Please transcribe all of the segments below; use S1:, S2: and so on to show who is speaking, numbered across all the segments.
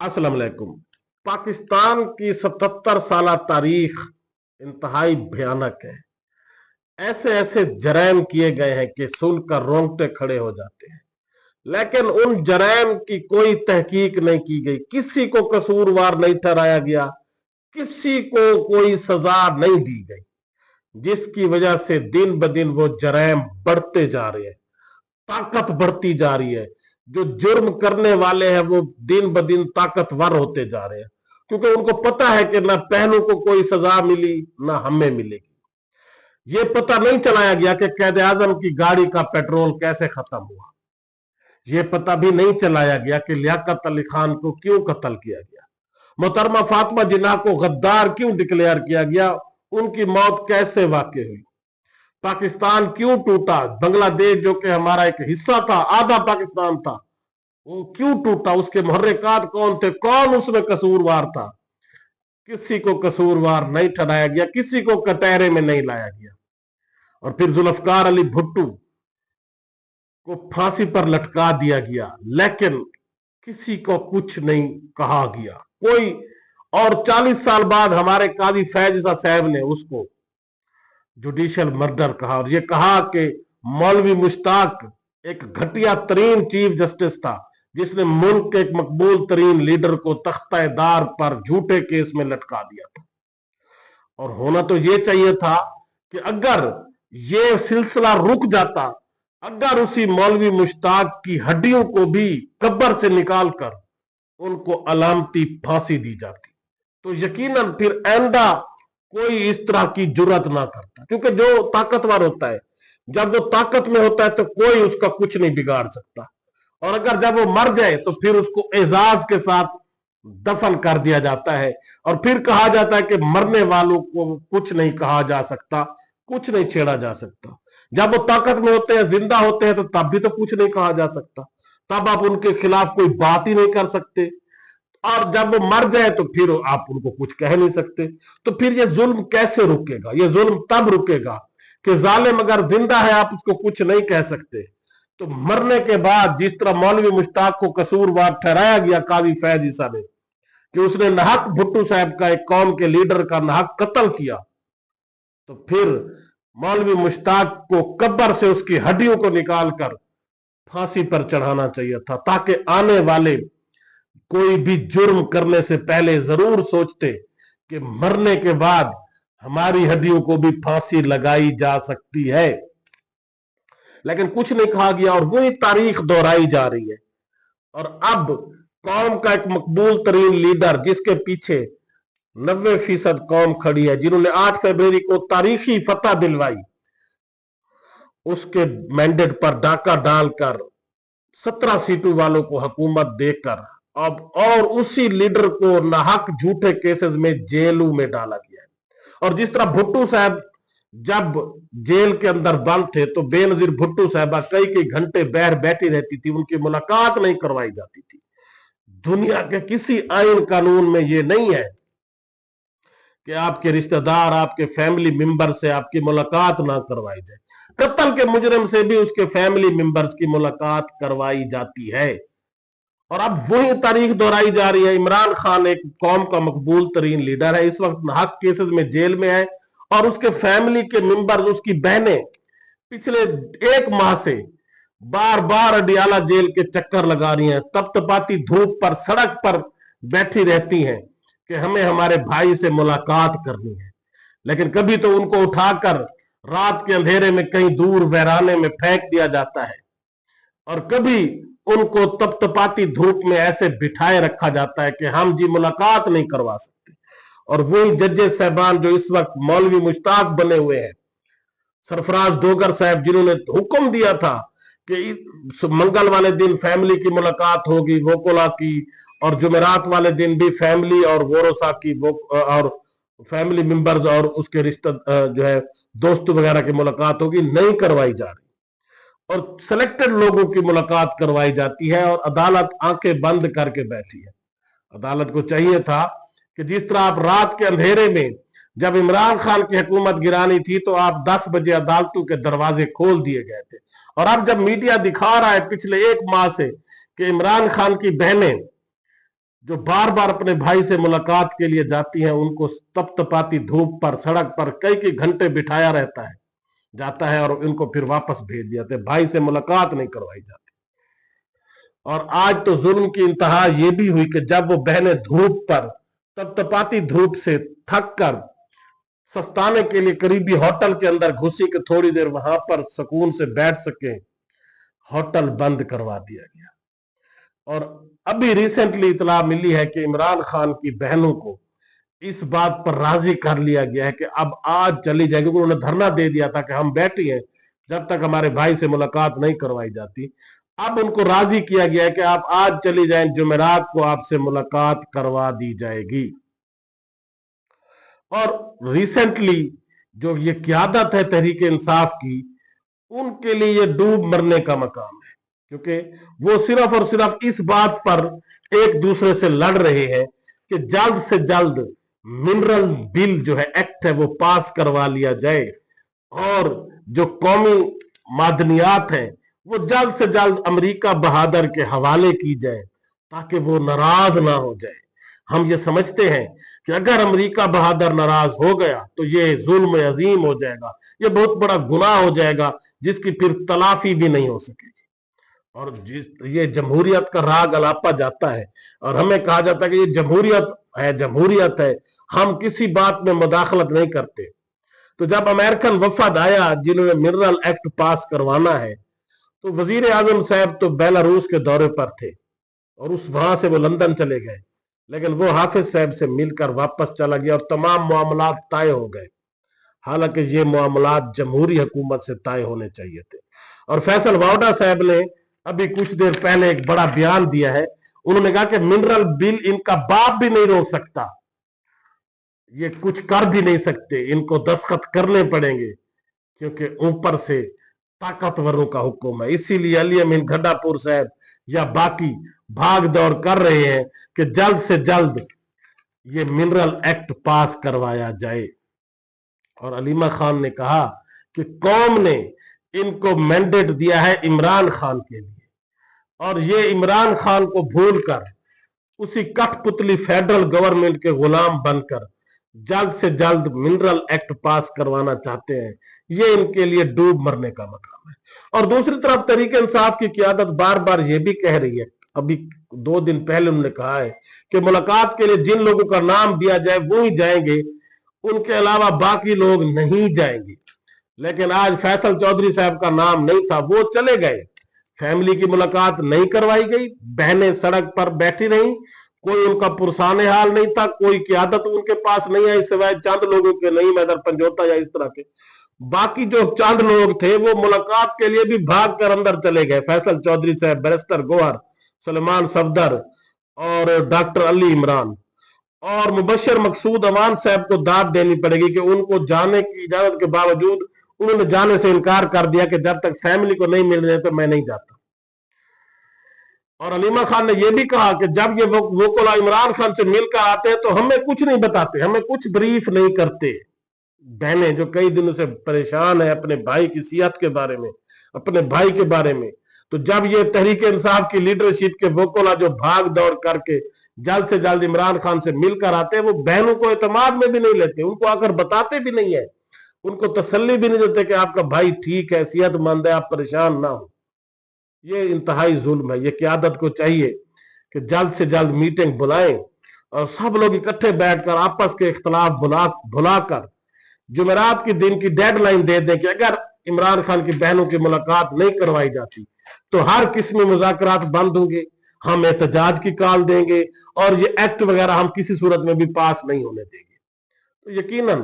S1: अस्सलाम वालेकुम। पाकिस्तान की 77 साल तारीख इंतहाई भयानक है। ऐसे ऐसे जराइम किए गए हैं कि सुनकर रोंगटे खड़े हो जाते हैं, लेकिन उन जराइम की कोई तहकीक नहीं की गई, किसी को कसूरवार नहीं ठहराया गया, किसी को कोई सजा नहीं दी गई, जिसकी वजह से दिन ब दिन वो जराइम बढ़ते जा रहे हैं, ताकत बढ़ती जा रही है। जो जुर्म करने वाले हैं वो दिन ब दिन ताकतवर होते जा रहे हैं, क्योंकि उनको पता है कि ना पहलू को कोई सजा मिली ना हमें मिलेगी। ये पता नहीं चलाया गया कि कैद आजम की गाड़ी का पेट्रोल कैसे खत्म हुआ। ये पता भी नहीं चलाया गया कि लियाकत अली खान को क्यों कत्ल किया गया, मोहतरमा फातिमा जिन्ना को गद्दार क्यों डिक्लेयर किया गया, उनकी मौत कैसे वाकई हुई, पाकिस्तान क्यों टूटा, बांग्लादेश जो कि हमारा एक हिस्सा था, आधा पाकिस्तान था, वो क्यों टूटा, उसके मुहर्रिकात कौन थे, कौन उसमें कसूरवार था। किसी को कसूरवार नहीं ठहराया गया, किसी को कटहरे में नहीं लाया गया। और फिर जुल्फकार अली भुट्टो को फांसी पर लटका दिया गया, लेकिन किसी को कुछ नहीं कहा गया कोई। और 40 साल बाद हमारे काजी फैज ईसा साहब ने उसको जुडिशियल मर्डर कहा, और ये कहा कि मौलवी मुश्ताक एक घटिया तरीन चीफ जस्टिस था, जिसने मुल्क के एक मकबूल तरीन लीडर को तख्तेदार पर झूठे केस में लटका दिया था। और होना तो ये चाहिए था कि अगर ये सिलसिला रुक जाता, अगर उसी मौलवी मुश्ताक की हड्डियों को भी कब्र से निकालकर उनको अलामती फांसी दी जाती, तो यकीनन फिर आइंदा कोई इस तरह की जुर्रत ना करता। क्योंकि जो ताकतवर होता है, जब वो ताकत में होता है तो कोई उसका कुछ नहीं बिगाड़ सकता। और अगर जब वो मर जाए तो फिर उसको एजाज के साथ दफन कर दिया जाता है, और फिर कहा जाता है कि मरने वालों को कुछ नहीं कहा जा सकता, कुछ नहीं छेड़ा जा सकता। जब वो ताकत में होते हैं, जिंदा होते हैं, तो तब भी तो कुछ नहीं कहा जा सकता, तब आप उनके खिलाफ कोई बात ही नहीं कर सकते। और जब वो मर जाए तो फिर आप उनको कुछ कह नहीं सकते। तो फिर ये जुल्म कैसे रुकेगा? ये जुल्म तब रुकेगा कि जालिम अगर जिंदा है आप उसको कुछ नहीं कह सकते, तो मरने के बाद जिस तरह मौलवी मुश्ताक को कसूरवार ठहराया गया काजी फैज ईसा ने कि उसने नाहक भुट्टो साहब का, एक कौम के लीडर का नाहक कत्ल किया, तो फिर मौलवी मुश्ताक को कब्र से उसकी हड्डियों को निकालकर फांसी पर चढ़ाना चाहिए था, ताकि आने वाले कोई भी जुर्म करने से पहले जरूर सोचते कि मरने के बाद हमारी हड्डियों को भी फांसी लगाई जा सकती है। लेकिन कुछ नहीं कहा गया, और वही तारीख दोहराई जा रही है। और अब कौम का एक मकबूल तरीन लीडर, जिसके पीछे 90% कौम खड़ी है, जिन्होंने 8 फरवरी को तारीखी फतह दिलवाई, उसके मैंडेट पर डाका डालकर 17 सीटों वालों को हुकूमत देकर अब और उसी लीडर को नाहक झूठे केसेस में जेलों में डाला गया है। और जिस तरह भुट्टो साहब जब जेल के अंदर बंद थे तो बेनजीर भुट्टो साहबा कई कई घंटे बाहर बैठी रहती थी, उनकी मुलाकात नहीं करवाई जाती थी। दुनिया के किसी आइन कानून में यह नहीं है कि आपके रिश्तेदार, आपके फैमिली मेंबर से आपकी मुलाकात ना करवाई जाए। कत्ल के मुजरिम से भी उसके फैमिली मेंबर्स की मुलाकात करवाई जाती है। और अब वही तारीख दोहराई जा रही है। इमरान खान एक कौम का मकबूल तरीन लीडर है, इस वक्त नाहक केसेस में जेल में है, और उसके फैमिली के मेंबर्स, उसकी बहनें पिछले 1 माह से बार बार अडियाला जेल के चक्कर लगा रही हैं, तपतपाती धूप पर सड़क पर बैठी रहती हैं कि हमें हमारे भाई से मुलाकात करनी है। लेकिन कभी तो उनको उठाकर रात के अंधेरे में कहीं दूर वैराने में फेंक दिया जाता है, और कभी उनको तपतपाती धूप में ऐसे बिठाए रखा जाता है कि हम जी मुलाकात नहीं करवा सकते। और वही जजेस साहबान जो इस वक्त मौलवी मुश्ताक बने हुए हैं, सरफराज डोगर साहब, जिन्होंने हुक्म दिया था कि मंगल वाले दिन फैमिली की मुलाकात होगी वोकोला की, और जुमेरात वाले दिन भी फैमिली और वोरोसा की और फैमिली मेंबर्स और उसके रिश्ते जो है दोस्त वगैरह की मुलाकात होगी, नहीं करवाई जा रही, और सिलेक्टेड लोगों की मुलाकात करवाई जाती है, और अदालत आंखें बंद करके बैठी है। अदालत को चाहिए था कि जिस तरह आप रात के अंधेरे में, जब इमरान खान की हुकूमत गिरानी थी तो आप 10 बजे अदालतों के दरवाजे खोल दिए गए थे, और अब जब मीडिया दिखा रहा है पिछले 1 माह से कि इमरान खान की बहनें जो बार बार अपने भाई से मुलाकात के लिए जाती हैं, उनको तपतपाती धूप पर सड़क पर कई कई घंटे बिठाया जाता है और उनको फिर वापस भेज दिया जाता है, भाई से मुलाकात नहीं करवाई जाती। और आज तो जुल्म की इंतहा ये भी हुई कि जब वो बहनें धूप पर तपतपाती धूप से थक कर सस्ताने के लिए करीबी होटल के अंदर घुसी कि थोड़ी देर वहां पर सुकून से बैठ सके, होटल बंद करवा दिया गया। और अभी रिसेंटली इतला मिली है कि इमरान खान की बहनों को इस बात पर राजी कर लिया गया है कि अब आज चली जाएगी। उन्होंने धरना दे दिया था कि हम बैठी हैं जब तक हमारे भाई से मुलाकात नहीं करवाई जाती। अब उनको राजी किया गया है कि आप आज चली जाएं, जुमेरात को आपसे मुलाकात करवा दी जाएगी। और रिसेंटली जो ये क़यादत है तहरीक इंसाफ की, उनके लिए ये डूब मरने का मकाम है, क्योंकि वो सिर्फ और सिर्फ इस बात पर एक दूसरे से लड़ रहे हैं कि जल्द से जल्द मिनरल बिल जो है, एक्ट है, वो पास करवा लिया जाए और जो कौमी मादनियात हैं वो जल्द से जल्द अमेरिका बहादुर के हवाले की जाए ताकि वो नाराज ना हो जाए। हम ये समझते हैं कि अगर अमेरिका बहादुर नाराज हो गया तो ये जुल्म अजीम हो जाएगा, ये बहुत बड़ा गुनाह हो जाएगा जिसकी फिर तलाफी भी नहीं हो सकेगी। और ये जमहूरियत का राग अलापा जाता है और हमें कहा जाता है कि ये जमहूरियत है, हम किसी बात में मुदाखलत नहीं करते। तो जब अमेरिकन वफद आया जिन्होंने मिनरल एक्ट पास करवाना है, तो वजीर आजम साहब तो बेलारूस के दौरे पर थे और वहां से वो लंदन चले गए, लेकिन वो हाफिज साहब से मिलकर वापस चला गया और तमाम मामलात तय हो गए। हालांकि ये मामलात जमहूरी हुकूमत से तय होने चाहिए थे। और फैसल वावडा साहब ने अभी कुछ देर पहले एक बड़ा बयान दिया है। उन्होंने कहा कि मिनरल बिल इनका बाप भी नहीं रोक सकता, ये कुछ कर भी नहीं सकते, इनको दस्तखत करने पड़ेंगे क्योंकि ऊपर से ताकतवरों का हुक्म है। इसीलिए अली अमीन गड्डापुर साहब या बाकी भाग दौड़ कर रहे हैं कि जल्द से जल्द ये मिनरल एक्ट पास करवाया जाए। और अलीमा खान ने कहा कि कौम ने इनको मैंडेट दिया है इमरान खान के लिए, और ये इमरान खान को भूलकर उसी कठपुतली फेडरल गवर्नमेंट के गुलाम बनकर जल्द से जल्द मिनरल एक्ट पास करवाना चाहते हैं। ये इनके लिए डूब मरने का मकाम है। और दूसरी तरफ तहरीक इंसाफ की क़यादत बार बार ये भी कह रही है, अभी 2 दिन पहले उन्होंने कहा है कि मुलाकात के लिए जिन लोगों का नाम दिया जाए वो ही जाएंगे, उनके अलावा बाकी लोग नहीं जाएंगे। लेकिन आज फैसल चौधरी साहब का नाम नहीं था, वो चले गए, फैमिली की मुलाकात नहीं करवाई गई, बहनें सड़क पर बैठी रहीं, कोई उनका पुरसाने हाल नहीं था, कोई क़यादत उनके पास नहीं आई सिवाय चंद लोगों के, नहीं मैदर पंजोता या इस तरह के। बाकी जो चंद लोग थे वो मुलाकात के लिए भी भाग कर अंदर चले गए। फैसल चौधरी साहब, बैरिस्टर गोहर, सलमान सफदर और डॉक्टर अली इमरान और मुबशर मकसूद अवान साहब को दाद देनी पड़ेगी कि उनको जाने की इजाजत के बावजूद उन्होंने जाने से इनकार कर दिया कि जब तक फैमिली को नहीं मिल रहे तो मैं नहीं जाता। और अलीमा खान ने यह भी कहा कि जब ये वोकला इमरान खान से मिलकर आते हैं तो हमें कुछ नहीं बताते, हमें कुछ ब्रीफ नहीं करते। बहनें जो कई दिनों से परेशान है अपने भाई की सेहत के बारे में, अपने भाई के बारे में, तो जब ये तहरीक इंसाफ की लीडरशिप के वोकला जो भाग दौड़ करके जल्द से जल्द इमरान खान से मिलकर आते हैं, वो बहनों को एतमाद में भी नहीं लेते, उनको आकर बताते भी नहीं है, उनको तसल्ली भी नहीं देते कि आपका भाई ठीक है, सेहतमंद है, आप परेशान ना हो। ये इंतहाई जुल्म है। ये क़यादत को चाहिए कि जल्द से जल्द मीटिंग बुलाएं और सब लोग इकट्ठे बैठकर आपस के इख्तलाफ भुलाकर जुमेरात के दिन की डेडलाइन दे दें कि अगर इमरान खान की बहनों की मुलाकात नहीं करवाई जाती तो हर किस्म मुज़ाकरात बंद होंगे, हम एहतजाज की कॉल देंगे और ये एक्ट वगैरह हम किसी सूरत में भी पास नहीं होने देंगे। तो यकीनन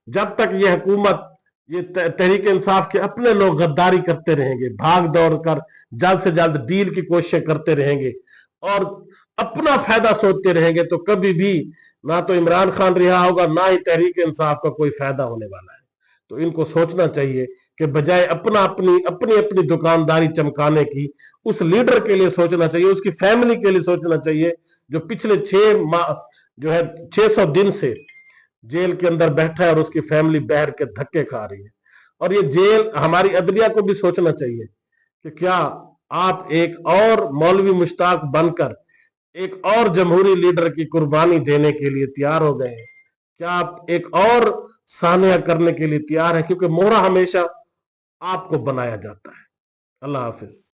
S1: जब तक ये हुकूमत, ये तहरीक इंसाफ के अपने लोग गद्दारी करते रहेंगे, भाग दौड़ कर जल्द से जल्द डील की कोशिश करते रहेंगे और अपना फायदा सोचते रहेंगे, तो कभी भी ना तो इमरान खान रिहा होगा, ना ही तहरीक इंसाफ का कोई फायदा होने वाला है। तो इनको सोचना चाहिए कि बजाय अपनी दुकानदारी चमकाने की, उस लीडर के लिए सोचना चाहिए, उसकी फैमिली के लिए सोचना चाहिए जो पिछले 600 दिन से जेल के अंदर बैठा है और उसकी फैमिली बहर के धक्के खा रही है। और ये जेल, हमारी अदलिया को भी सोचना चाहिए कि क्या आप एक और मौलवी मुश्ताक बनकर एक और जमहूरी लीडर की कुर्बानी देने के लिए तैयार हो गए हैं? क्या आप एक और सानिया करने के लिए तैयार हैं? क्योंकि मोहरा हमेशा आपको बनाया जाता है। अल्लाह हाफिज।